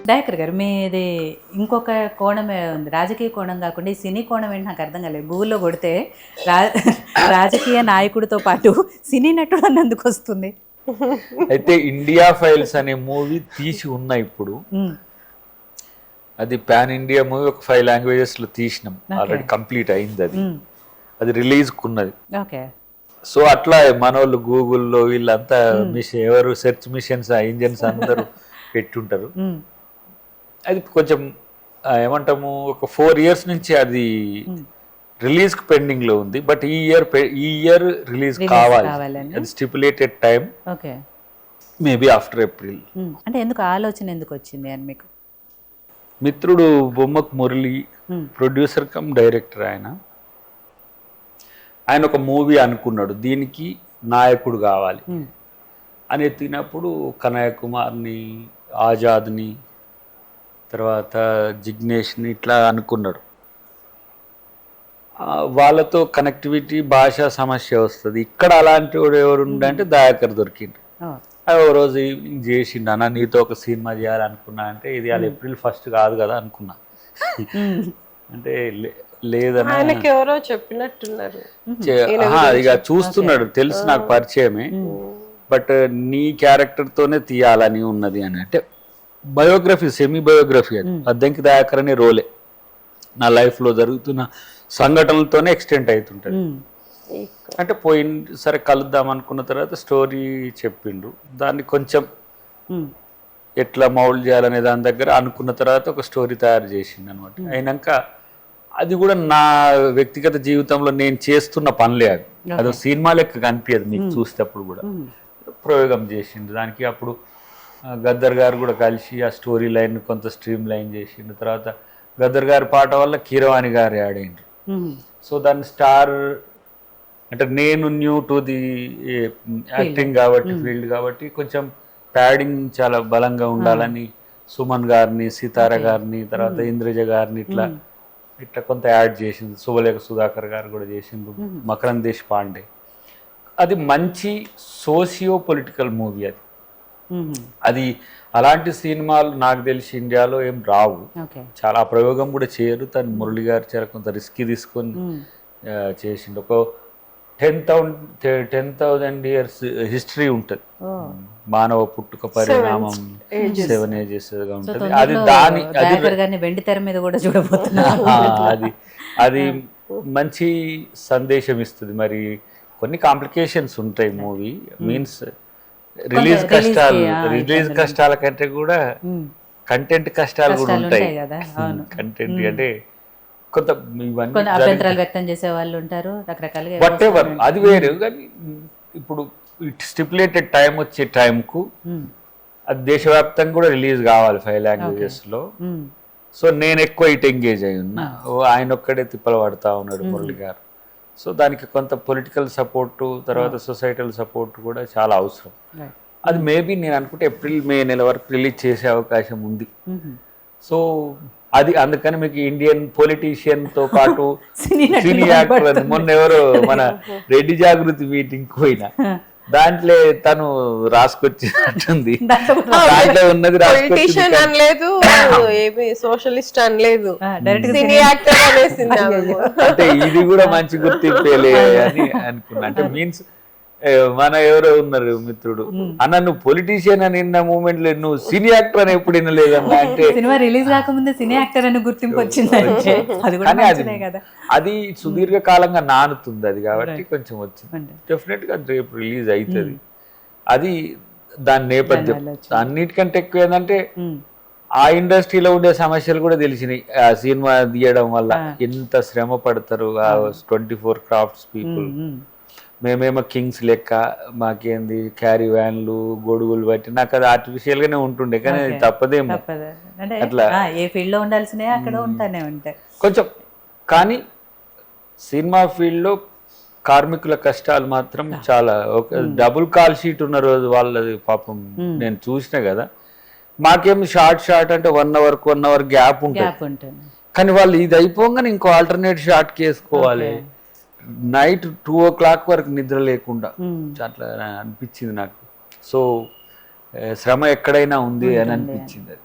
దయాకర్ గారు మీది ఇంకొక కోణమే ఉంది, రాజకీయ కోణం కాకుండా ఈ సినీ కోణం ఏంటి నాకు అర్థం కాలేదు. గూగుల్లో కొడితే రా రాజకీయ నాయకుడితో పాటు సినీ నటుడు అన్నందుకు వస్తుంది. అయితే ఇండియా ఫైల్స్ అనే మూవీ తీసి ఉన్నాయి ఇప్పుడు. అది పాన్ ఇండియా మూవీ, ఒక 5 languages లో తీసినాం, ఆల్రెడీ కంప్లీట్ అయింది. అది రిలీజ్ కున్నది. ఓకే. సో అట్లా మన వాళ్ళు గూగుల్లో వీళ్ళంతా ఎవరు సెర్చ్ మిషన్స్ ఇంజన్స్ అందరూ పెట్టుంటారు. అది కొంచెం ఏమంటాము, ఒక 4 years నుంచి అది రిలీజ్ పెండింగ్ లో ఉంది. బట్ ఈ ఇయర్ రిలీజ్ కావాలి. అది stipulated time, maybe after April. అంటే ఎందుకు ఆలోచన ఎందుకు వచ్చింది అని మీకు? మిత్రుడు బొమ్మకు మురళి, ప్రొడ్యూసర్ కమ్ డైరెక్టర్, ఆయన ఒక మూవీ అనుకున్నాడు, దీనికి నాయకుడు కావాలి అని ఎత్తినప్పుడు కనయ్య కుమార్ని, ఆజాద్ని, తర్వాత జిగ్నేష్ని ఇట్లా అనుకున్నాడు. వాళ్ళతో కనెక్టివిటీ, భాషా సమస్య వస్తుంది. ఇక్కడ అలాంటి వాడు ఎవరు ఉండంటే దయాకర్ దొరికిండు. ఓ రోజు ఈవినింగ్ చేసిండు, అన్న నీతో ఒక సినిమా చేయాలనుకున్నా అంటే, ఇది అది April 1st కాదు కదా అనుకున్నా. అంటే లేదన్నా, ఆయనకి ఎవరో చెప్పినట్టున్నారు. ఇక చూస్తున్నాడు, తెలుసు నాకు పరిచయమే. బట్ నీ క్యారెక్టర్ తోనే తీయాలని ఉన్నది అని. అంటే బయోగ్రఫీ, సెమీ బయోగ్రఫీ. అది అద్దంకి దయాకర్ అనే రోలే నా లైఫ్ లో జరుగుతున్న సంఘటనలతోనే ఎక్స్టెంట్ అవుతుంటది. అంటే సరే కలుద్దాం అనుకున్న తర్వాత స్టోరీ చెప్పిండ్రు, దాన్ని కొంచెం ఎట్లా మౌల్డ్ చేయాలనే దాని దగ్గర అనుకున్న తర్వాత ఒక స్టోరీ తయారు చేసిండు అనమాట. అయినాక అది కూడా నా వ్యక్తిగత జీవితంలో నేను చేస్తున్న పనులే. అది సినిమా లెక్క కనిపించదు మీకు చూసేటప్పుడు కూడా. ప్రయోగం చేసిండు దానికి. అప్పుడు గద్దర్ గారు కూడా కలిసి ఆ స్టోరీ లైన్ కొంత స్ట్రీమ్ లైన్ చేసిండు. తర్వాత గద్దర్ గారి పాట వల్ల కీరవాణి గారు యాడ్ అయ్యిండ్రు. సో దాన్ని స్టార్, అంటే నేను న్యూ టు ది యాక్టింగ్ కాబట్టి, ఫీల్డ్ కాబట్టి కొంచెం ప్యాడింగ్ చాలా బలంగా ఉండాలని సుమన్ గారిని, సితార గారిని, తర్వాత ఇంద్రజ గారిని ఇట్లా కొంత యాడ్ చేసింది. శుభలేఖ సుధాకర్ గారు కూడా చేసిండ్రు, మకరంద్ దేశ్ పాండే. అది మంచి సోషియో పొలిటికల్ మూవీ. అది అలాంటి సినిమాలు నాకు తెలిసి ఇండియాలో ఏం రావు. చాలా ప్రయోగం కూడా చేయరు. తను మురళి గారు చాలా కొంత రిస్క్ తీసుకొని చేసిండు. ఒక 10,000 years హిస్టరీ ఉంటుంది. మానవ పుట్టుక పరిణామం 7 ages గా ఉంటుంది. అది వెండి తెర మీద కూడా చూడబోతున్నా. అది మంచి సందేశం ఇస్తుంది. మరి కొన్ని కాంప్లికేషన్స్ ఉంటాయి మూవీ, మీన్స్ రిలీజ్ కష్టాల కంటే కూడా కంటెంట్ కష్టాలు కూడా ఉంటాయి. కంటెంట్ అంటే కొంత అభ్యంతరాలు వ్యక్తం చేసే వాళ్ళు ఉంటారు, రకరకాలుగా. వాట్ ఎవర్, అది వేరు. కానీ ఇప్పుడు స్టిపులేటెడ్ టైం వచ్చే టైంకు అది దేశవ్యాప్తంగా కూడా రిలీజ్ కావాలి 5 languages లో. సో నేను ఎక్కువ ఇటు ఎంగేజ్ అయి ఉన్నా, ఆయన ఒక్కడే తిప్పలు పడతా ఉన్నాడు మురళి గారు. సో దానికి కొంత పొలిటికల్ సపోర్టు, తర్వాత సొసైటల్ సపోర్ట్ కూడా చాలా అవసరం. అది మేబీ నేను అనుకుంటే April, May నెల వరకు రిలీజ్ చేసే అవకాశం ఉంది. సో అది అందుకని మీకు ఇండియన్ పొలిటీషియన్ తో పాటు సినీ యాక్టర్, మొన్న ఎవరో మన రెడ్డి జాగృతి మీటింగ్ పోయినా దాంట్లో తను రాసుకొచ్చినట్టుంది. దాంట్లో ఉన్నది పొలిటీషియన్ అనలేదు, ఏమి సోషలిస్ట్ అనలేదు, సినీ యాక్టర్ అనేసింది. అంటే ఇది కూడా మంచి గుర్తింపేలే అని అనుకున్నా. అంటే మీన్స్ మన ఎవరో ఉన్నారు మిత్రుడు, అన్న నువ్వు పొలిటీషియన్ అని విన్న మూమెంట్ లో నువ్వు సినీ యాక్టర్ అని ఎప్పుడు వినలేదన్నా. అంటే సినిమా రిలీజ్ కాకముందే సినీ యాక్టర్ అని గుర్తింపు వచ్చిందంటే అది సుదీర్ఘకాలంగా నానుతుంది అది, కాబట్టి కొంచెం వచ్చింది. డెఫినెట్ గా రేపు రిలీజ్ అవుతుంది. అది దాని నేపథ్యం. అన్నిటికంటే ఎక్కువ ఏంటంటే ఆ ఇండస్ట్రీలో ఉండే సమస్యలు కూడా తెలిసినాయి. ఆ సినిమా తీయడం వల్ల ఎంత శ్రమ పడతారు 24 క్రాఫ్ట్స్ పీపుల్. మేమేమో కింగ్స్ లెక్క, మాకేంది క్యారీ వ్యాన్లు, గొడుగులు బట్టి నాకు అది ఆర్టిఫిషియల్ గానే ఉంటుండే. కానీ అది తప్పదేమో, అట్లా ఏ ఫీల్డ్ లో ఉండాల్సినవి అక్కడ ఉంటానే ఉంటాయి కొంచెం. కానీ సినిమా ఫీల్డ్ లో కార్మికుల కష్టాలు మాత్రం చాలా. ఒక డబుల్ కాల్ షీట్ ఉన్న రోజు వాళ్ళది పాపం నేను చూసిన కదా. మాకేం షార్ట్ అంటే 1 hour గ్యాప్ ఉంటుంది. కానీ వాళ్ళు ఇది అయిపోగానే ఇంకో ఆల్టర్నేట్ షార్ట్కి వేసుకోవాలి. నైట్ 2 o'clock వరకు నిద్ర లేకుండా అట్లా అనిపించింది నాకు. సో శ్రమ ఎక్కడైనా ఉంది అని అనిపించింది అది.